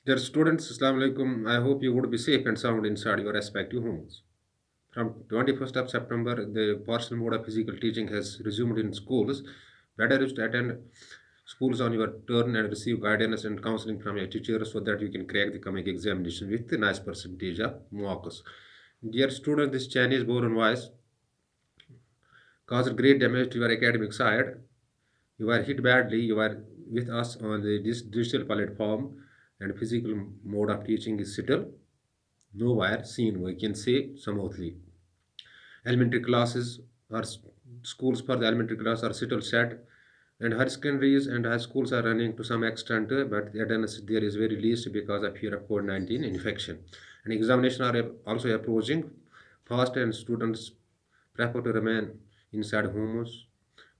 Dear students, Assalamu alaikum. I hope you would be safe and sound inside your respective homes. From 21st of September, the partial mode of physical teaching has resumed in schools. Better is to attend schools on your turn and receive guidance and counseling from your teachers so that you can crack the coming examination with a nice percentage of marks. Dear students, this Chinese born voice caused great damage to your academic side. You are hit badly. You are with us on this digital platform, and physical mode of teaching is settled. Nowhere seen, we can say smoothly. Elementary classes or schools for the elementary class are settled set, and higher secondaries and high schools are running to some extent, but the attendance there is very least because of fear of COVID-19 infection. And examination are also approaching fast, and students prefer to remain inside homes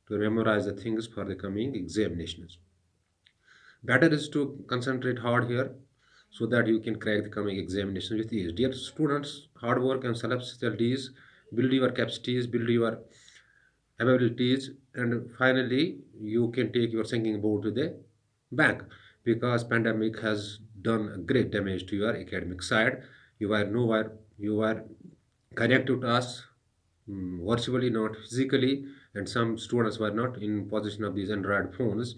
to memorize the things for the coming examinations. Better is to concentrate hard here so that you can crack the coming examination with ease. Dear students, hard work and self-studies build your capacities, build your abilities, and finally you can take your singing board to the bank because pandemic has done a great damage to your academic side. You are nowhere, you are connected to us virtually, not physically, and some students were not in possession of these Android phones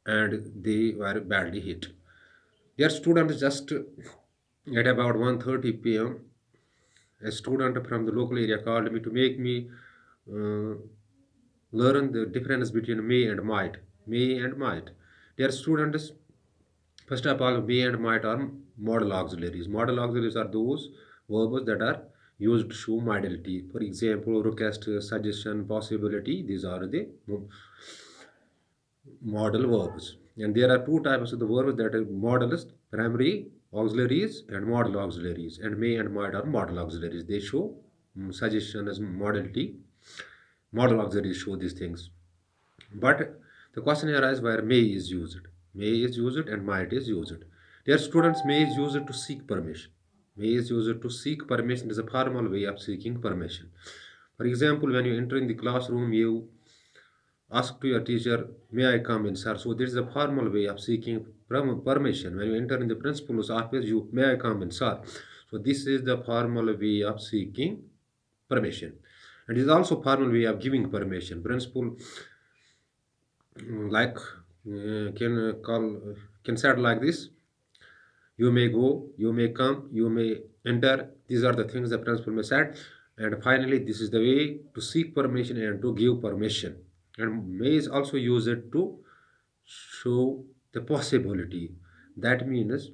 and they were badly hit. Dear students, just at about 1:30 p.m., a student from the local area called me to make me uh, learn the difference between may and might. May and might. Dear students, first of all, may and might are modal auxiliaries. Modal auxiliaries are those verbs that are used to show modality. For example, request, suggestion, possibility. These are the modal verbs. And there are two types of the verbs that are modals, primary auxiliaries and modal auxiliaries. And may and might are modal auxiliaries. They show suggestion as modality. Modal auxiliaries show these things. But the question arises where may is used. May is used and might is used. Dear students, may is used to seek permission. May is used to seek permission. It is a formal way of seeking permission. For example, when you enter in the classroom, you ask to your teacher, may I come in, sir? So this is a formal way of seeking permission. When you enter in the principal's office, you may I come in, sir? So this is the formal way of seeking permission. And it is also formal way of giving permission. Principal like can call can say like this: you may go, you may come, you may enter. These are the things the principal may said. And finally, this is the way to seek permission and to give permission. And may is also used to show the possibility. That means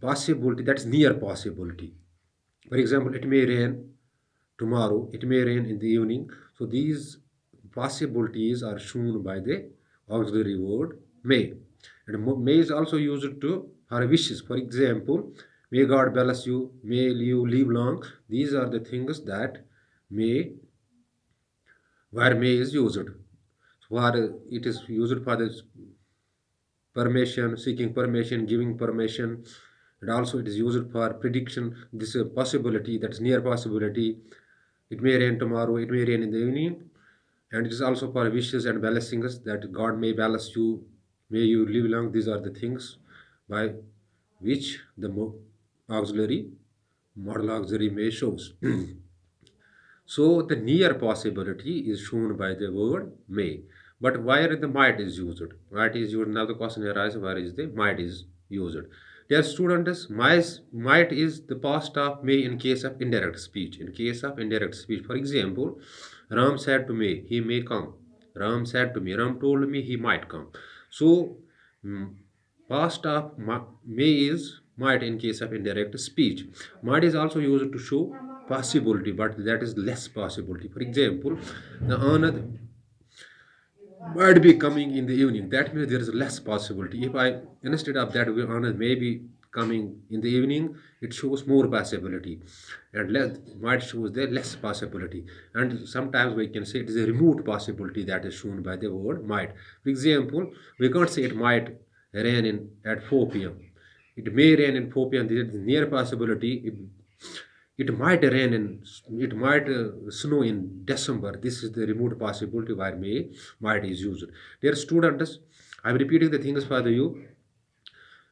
possibility, that's near possibility. For example, it may rain tomorrow, it may rain in the evening. So these possibilities are shown by the auxiliary word may. And may is also used to for wishes. For example, may God bless you, may you live long. These are the things that may, where may is used. For it is used for the permission, seeking permission, giving permission, and also it is used for prediction. This possibility, that's near possibility. It may rain tomorrow, it may rain in the evening, and it is also for wishes and blessings that God may bless you, may you live long. These are the things by which the auxiliary, model auxiliary may shows. So the near possibility is shown by the word may. But where the might is used? Might is used. Now the question arises, where is the might is used? Dear students, might is the past of may in case of indirect speech. In case of indirect speech, for example, Ram said to me, he may come. Ram said to me, Ram told me he might come. So, mm, past of may is might in case of indirect speech. Might is also used to show possibility, but that is less possibility. For example, the Anand might be coming in the evening. That means there is less possibility. If I instead of that, Anand may be coming in the evening, it shows more possibility, and less might shows the less possibility. And sometimes we can say it is a remote possibility that is shown by the word might. For example, we can't say it might rain in at 4 p.m. It may rain in 4 p.m. There is near possibility. It might rain in, it might snow in December. This is the remote possibility where may might is used. Dear students, I'm repeating the things for you.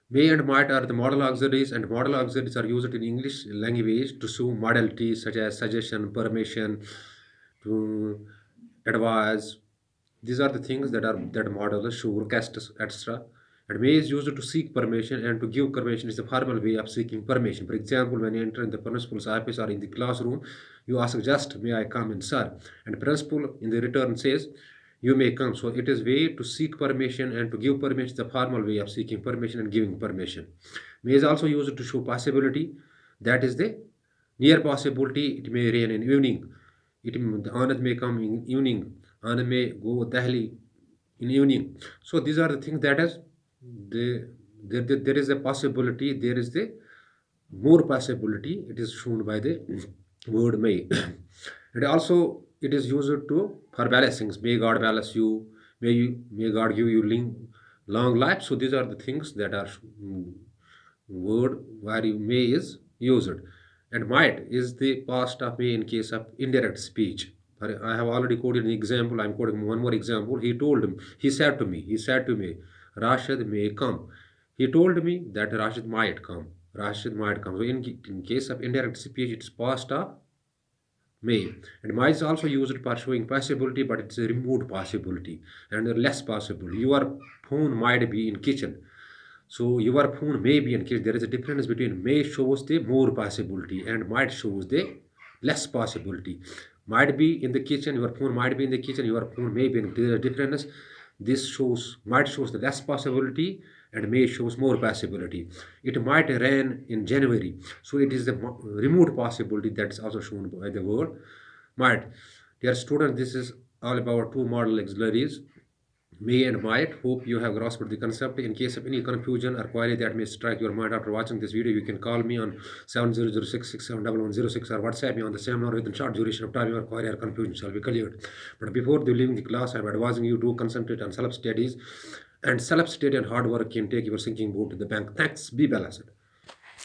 May and might are the modal auxiliaries, and modal auxiliaries are used in English language to show modalities such as suggestion, permission, to advise. These are the things that model show, request, etc. And may is used to seek permission, and to give permission is the formal way of seeking permission. For example, when you enter in the principal's office or in the classroom, you ask just, may I come in, sir? And principal in the return says, you may come. So it is way to seek permission and to give permission, the formal way of seeking permission and giving permission. May is also used to show possibility. That is the near possibility. It may rain in evening. The Anand may come in evening. Anand may go Dahli in evening. So these are the things that is the there is a possibility. There is the more possibility. It is shown by the word may. And also it is used to for blessings. May God bless you. May God give you long life. So these are the things that are word where may is used. And might is the past of may in case of indirect speech. I have already quoted an example. I'm quoting one more example. He said to me, Rashid may come. He told me that Rashid might come. Rashid might come. So in case of indirect speech, it's past of may. And might is also used for showing possibility, but it's a removed possibility and less possible. Your phone might be in kitchen. So your phone may be in kitchen. There is a difference between may shows the more possibility and might shows the less possibility. Might be in the kitchen, your phone might be in the kitchen, your phone may be in. There is a difference. This shows might shows the less possibility and may shows more possibility. It might rain in January, so it is the remote possibility that is also shown by the word might. Dear students, this is all about two modal auxiliaries, may and might. Hope you have grasped the concept. In case of any confusion or query that may strike your mind after watching this video, you can call me on 7006671106 or WhatsApp me on the same number. Within short duration of time, your query or confusion shall be cleared. But before leaving the class, I am advising you to concentrate on self-studies, and self-study and hard work can take your sinking boat to the bank. Thanks. Be blessed.